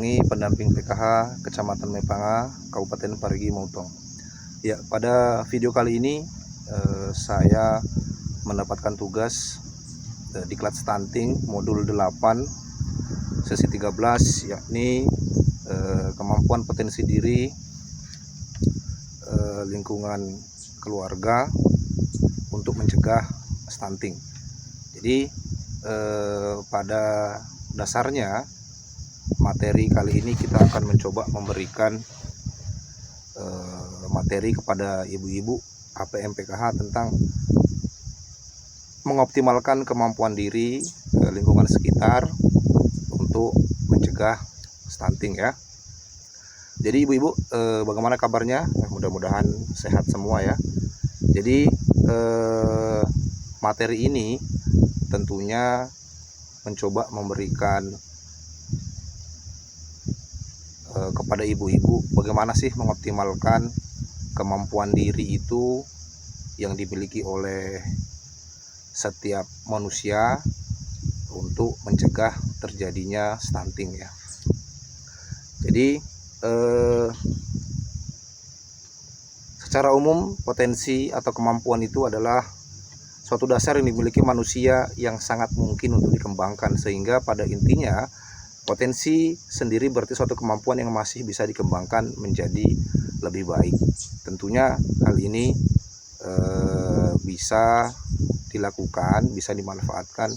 Pelangi, pendamping PKH Kecamatan Mepanga, Kabupaten Parigi Motong. Ya, pada video kali ini saya mendapatkan tugas diklat stunting modul 8 sesi 13, yakni kemampuan potensi diri, lingkungan keluarga untuk mencegah stunting. Jadi pada dasarnya materi kali ini kita akan mencoba memberikan materi kepada ibu-ibu APM PKH tentang mengoptimalkan kemampuan diri, lingkungan sekitar untuk mencegah stunting ya. Jadi ibu-ibu, bagaimana kabarnya? Mudah-mudahan sehat semua ya. Jadi materi ini tentunya mencoba memberikan kepada ibu-ibu bagaimana sih mengoptimalkan kemampuan diri itu yang dimiliki oleh setiap manusia untuk mencegah terjadinya stunting ya. Jadi secara umum potensi atau kemampuan itu adalah suatu dasar yang dimiliki manusia yang sangat mungkin untuk dikembangkan, sehingga pada intinya potensi sendiri berarti suatu kemampuan yang masih bisa dikembangkan menjadi lebih baik. Tentunya hal ini bisa dilakukan, bisa dimanfaatkan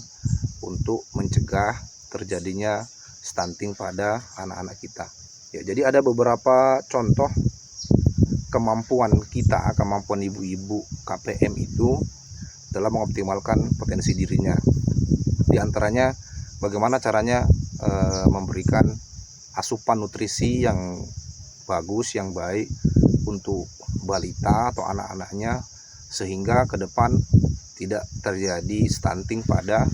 untuk mencegah terjadinya stunting pada anak-anak kita. Ya, jadi ada beberapa contoh kemampuan kita, kemampuan ibu-ibu KPM itu dalam mengoptimalkan potensi dirinya. Di antaranya bagaimana caranya memberikan asupan nutrisi yang bagus, yang baik untuk balita atau anak-anaknya, sehingga ke depan tidak terjadi stunting pada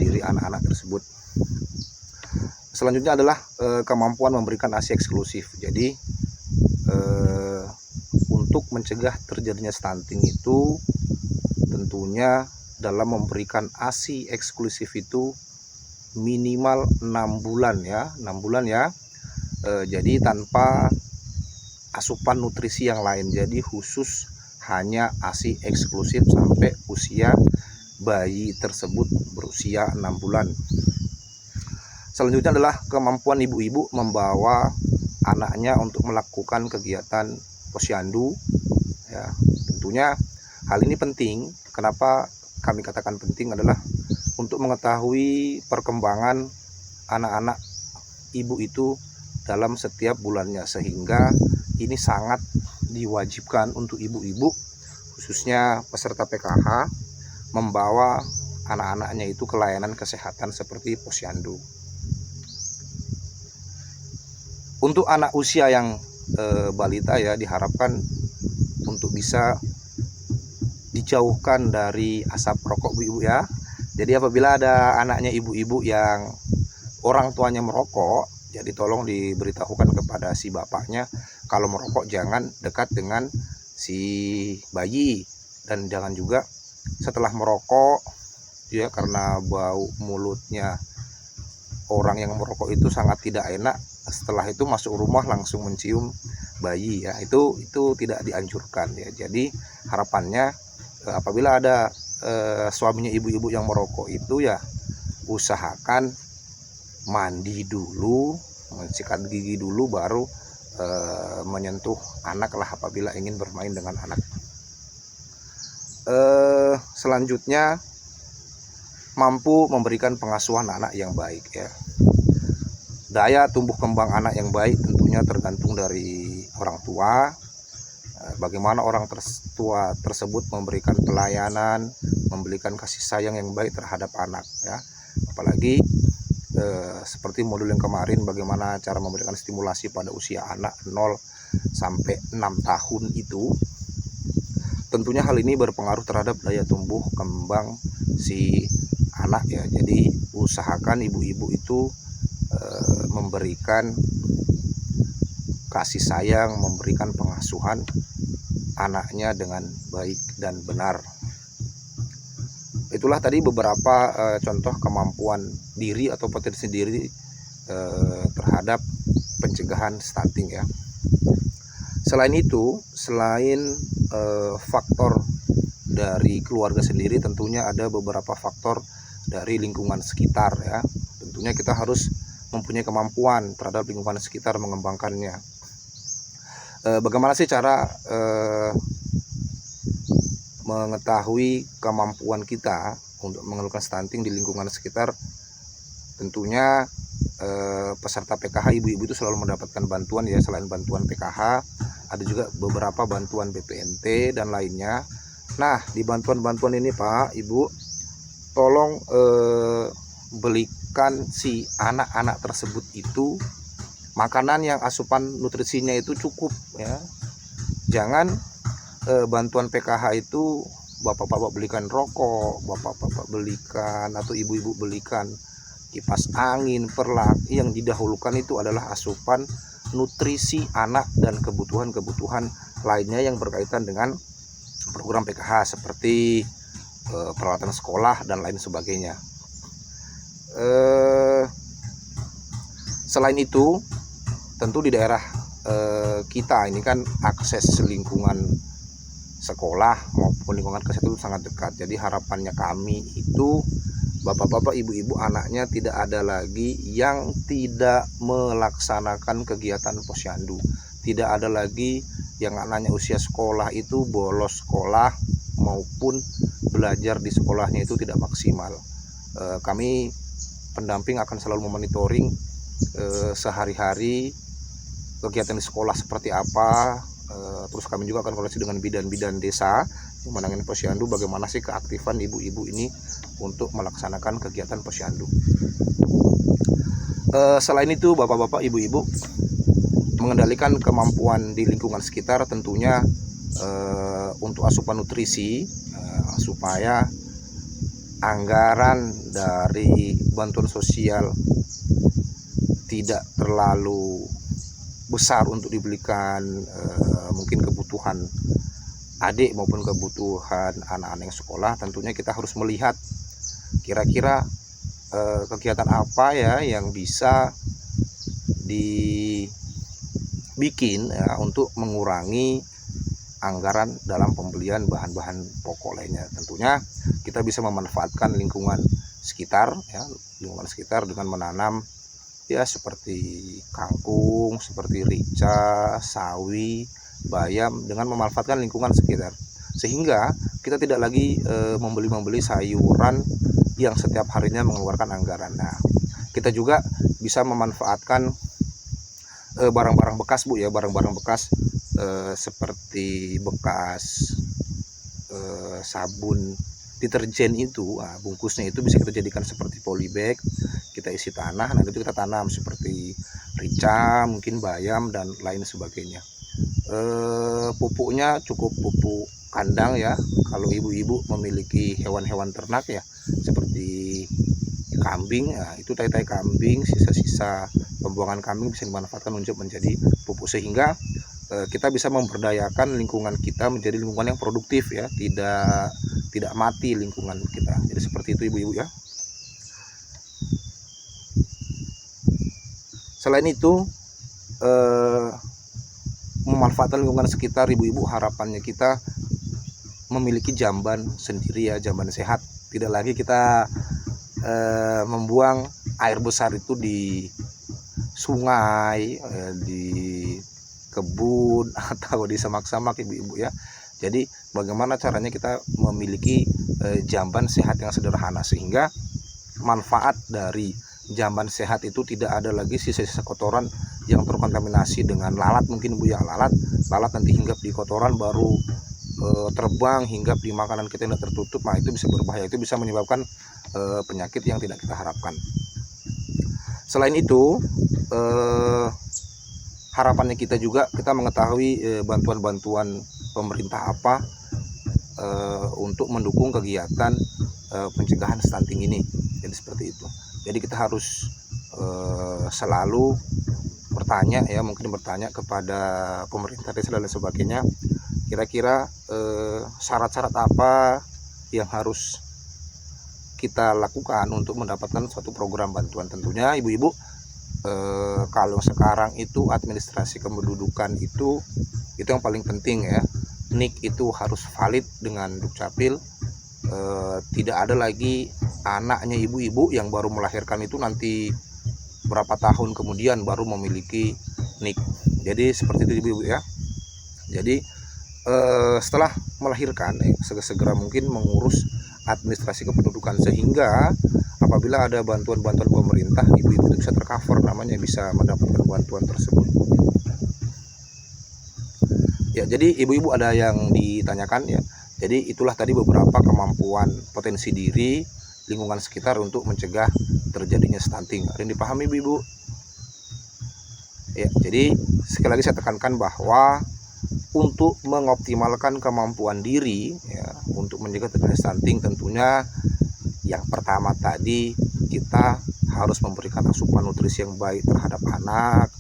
diri anak-anak tersebut. Selanjutnya adalah kemampuan memberikan ASI eksklusif. Jadi untuk mencegah terjadinya stunting itu tentunya dalam memberikan ASI eksklusif itu minimal 6 bulan ya, 6 bulan ya. Jadi tanpa asupan nutrisi yang lain, jadi khusus hanya ASI eksklusif sampai usia bayi tersebut berusia 6 bulan. Selanjutnya adalah kemampuan ibu-ibu membawa anaknya untuk melakukan kegiatan posyandu ya. Tentunya hal ini penting. Kenapa kami katakan penting adalah untuk mengetahui perkembangan anak-anak ibu itu dalam setiap bulannya, sehingga ini sangat diwajibkan untuk ibu-ibu khususnya peserta PKH membawa anak-anaknya itu ke layanan kesehatan seperti posyandu. Untuk anak usia yang balita ya, diharapkan untuk bisa dijauhkan dari asap rokok bu ibu ya. Jadi apabila ada anaknya ibu-ibu yang orang tuanya merokok, jadi tolong diberitahukan kepada si bapaknya kalau merokok jangan dekat dengan si bayi, dan jangan juga setelah merokok ya, karena bau mulutnya orang yang merokok itu sangat tidak enak. Setelah itu masuk rumah langsung mencium bayi ya, itu tidak dianjurkan ya. Jadi harapannya apabila ada suaminya ibu-ibu yang merokok itu ya usahakan mandi dulu, sikat gigi dulu, baru menyentuh anak lah apabila ingin bermain dengan anak. Selanjutnya mampu memberikan pengasuhan anak yang baik ya. Daya tumbuh kembang anak yang baik tentunya tergantung dari orang tua. Bagaimana orang tua tersebut memberikan pelayanan, memberikan kasih sayang yang baik terhadap anak ya. Apalagi seperti modul yang kemarin, bagaimana cara memberikan stimulasi pada usia anak 0 sampai 6 tahun itu. Tentunya hal ini berpengaruh terhadap daya tumbuh kembang si anak ya. Jadi usahakan ibu-ibu itu memberikan kasih sayang, memberikan pengasuhan anaknya dengan baik dan benar. Itulah tadi beberapa contoh kemampuan diri atau potensi diri terhadap pencegahan stunting ya. Selain itu, selain faktor dari keluarga sendiri, tentunya ada beberapa faktor dari lingkungan sekitar ya. Tentunya kita harus mempunyai kemampuan terhadap lingkungan sekitar mengembangkannya. Bagaimana sih cara mengetahui kemampuan kita untuk mengeluhkan stunting di lingkungan sekitar? Tentunya peserta PKH ibu-ibu itu selalu mendapatkan bantuan ya. Selain bantuan PKH, ada juga beberapa bantuan BPNT dan lainnya. Nah, di bantuan-bantuan ini Pak, Ibu, tolong belikan si anak-anak tersebut itu makanan yang asupan nutrisinya itu cukup ya. Jangan bantuan PKH itu bapak-bapak belikan rokok, bapak-bapak belikan atau ibu-ibu belikan kipas angin, perlak. Yang didahulukan itu adalah asupan nutrisi anak dan kebutuhan-kebutuhan lainnya yang berkaitan dengan program PKH seperti peralatan sekolah dan lain sebagainya. Selain itu, tentu di daerah kita ini kan akses lingkungan sekolah maupun lingkungan kesehatan itu sangat dekat. Jadi harapannya kami itu bapak-bapak, ibu-ibu, anaknya tidak ada lagi yang tidak melaksanakan kegiatan posyandu. Tidak ada lagi yang anaknya usia sekolah itu bolos sekolah maupun belajar di sekolahnya itu tidak maksimal. Kami pendamping akan selalu memonitoring sehari-hari kegiatan di sekolah seperti apa. Terus kami juga akan koordinasi dengan bidan-bidan desa yang menangani posyandu, bagaimana sih keaktifan ibu-ibu ini untuk melaksanakan kegiatan posyandu. Selain itu, bapak-bapak, ibu-ibu, mengendalikan kemampuan di lingkungan sekitar tentunya untuk asupan nutrisi supaya anggaran dari bantuan sosial tidak terlalu besar untuk dibelikan mungkin kebutuhan adik maupun kebutuhan anak-anak yang sekolah. Tentunya kita harus melihat kira-kira kegiatan apa ya yang bisa dibikin ya, untuk mengurangi anggaran dalam pembelian bahan-bahan pokok lainnya. Tentunya kita bisa memanfaatkan lingkungan sekitar ya, lingkungan sekitar dengan menanam ya seperti kangkung, seperti rica, sawi, bayam, dengan memanfaatkan lingkungan sekitar, sehingga kita tidak lagi membeli sayuran yang setiap harinya mengeluarkan anggaran. Nah, kita juga bisa memanfaatkan barang-barang bekas Bu ya, barang-barang bekas seperti bekas sabun, deterjen itu, bungkusnya itu bisa kita jadikan seperti polybag, kita isi tanah, nanti itu kita tanam seperti rica, mungkin bayam dan lain sebagainya. Pupuknya cukup pupuk kandang ya, kalau ibu-ibu memiliki hewan-hewan ternak ya seperti kambing, itu tai-tai kambing, sisa-sisa pembuangan kambing bisa dimanfaatkan untuk menjadi pupuk, sehingga kita bisa memberdayakan lingkungan kita menjadi lingkungan yang produktif ya, tidak mati lingkungan kita. Jadi seperti itu ibu-ibu ya. Selain itu, memanfaatkan lingkungan sekitar, ibu-ibu, harapannya kita memiliki jamban sendiri ya, jamban sehat. Tidak lagi kita membuang air besar itu di sungai, di kebun atau di samak-samak ibu-ibu ya. Jadi bagaimana caranya kita memiliki jamban sehat yang sederhana, sehingga manfaat dari jamban sehat itu tidak ada lagi sisa-sisa kotoran yang terkontaminasi dengan lalat mungkin Bu ya, lalat nanti hinggap di kotoran baru terbang hinggap di makanan kita yang tidak tertutup. Nah, itu bisa berbahaya, itu bisa menyebabkan penyakit yang tidak kita harapkan. Selain itu, harapannya kita juga kita mengetahui bantuan-bantuan pemerintah apa untuk mendukung kegiatan pencegahan stunting ini. Jadi seperti itu. Jadi kita harus selalu bertanya ya, mungkin bertanya kepada pemerintah desa dan sebagainya, kira-kira syarat-syarat apa yang harus kita lakukan untuk mendapatkan suatu program bantuan. Tentunya ibu-ibu kalau sekarang itu administrasi kependudukan itu yang paling penting ya. NIK itu harus valid dengan Dukcapil. Tidak ada lagi anaknya ibu-ibu yang baru melahirkan itu nanti berapa tahun kemudian baru memiliki NIK. Jadi seperti itu ibu-ibu ya. Jadi setelah melahirkan segera mungkin mengurus administrasi kependudukan, sehingga apabila ada bantuan-bantuan pemerintah, ibu-ibu itu bisa tercover, namanya bisa mendapatkan bantuan tersebut. Ya, jadi ibu-ibu ada yang ditanyakan ya. Jadi itulah tadi beberapa kemampuan potensi diri lingkungan sekitar untuk mencegah terjadinya stunting. Ada yang dipahami ibu-ibu? Ya, jadi sekali lagi saya tekankan bahwa untuk mengoptimalkan kemampuan diri ya, untuk mencegah terjadinya stunting, tentunya yang pertama tadi kita harus memberikan asupan nutrisi yang baik terhadap anak,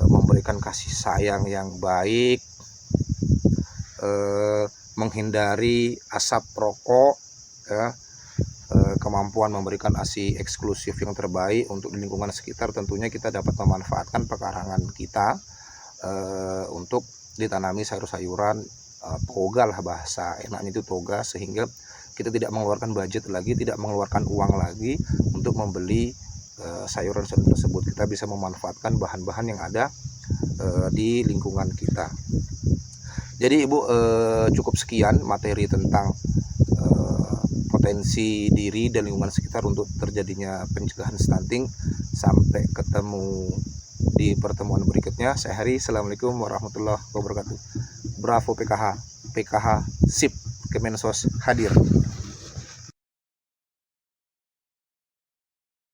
memberikan kasih sayang yang baik, menghindari asap rokok ya, kemampuan memberikan ASI eksklusif yang terbaik untuk di lingkungan sekitar. Tentunya kita dapat memanfaatkan pekarangan kita untuk ditanami sayur-sayuran, toga lah bahasa enaknya itu toga, sehingga kita tidak mengeluarkan budget lagi, tidak mengeluarkan uang lagi untuk membeli sayuran-sayuran tersebut. Kita bisa memanfaatkan bahan-bahan yang ada di lingkungan kita. Jadi ibu, cukup sekian materi tentang potensi diri dan lingkungan sekitar untuk terjadinya pencegahan stunting. Sampai ketemu di pertemuan berikutnya. Saya Hari, Assalamualaikum warahmatullahi wabarakatuh. Bravo PKH, PKH sip, Kemensos hadir.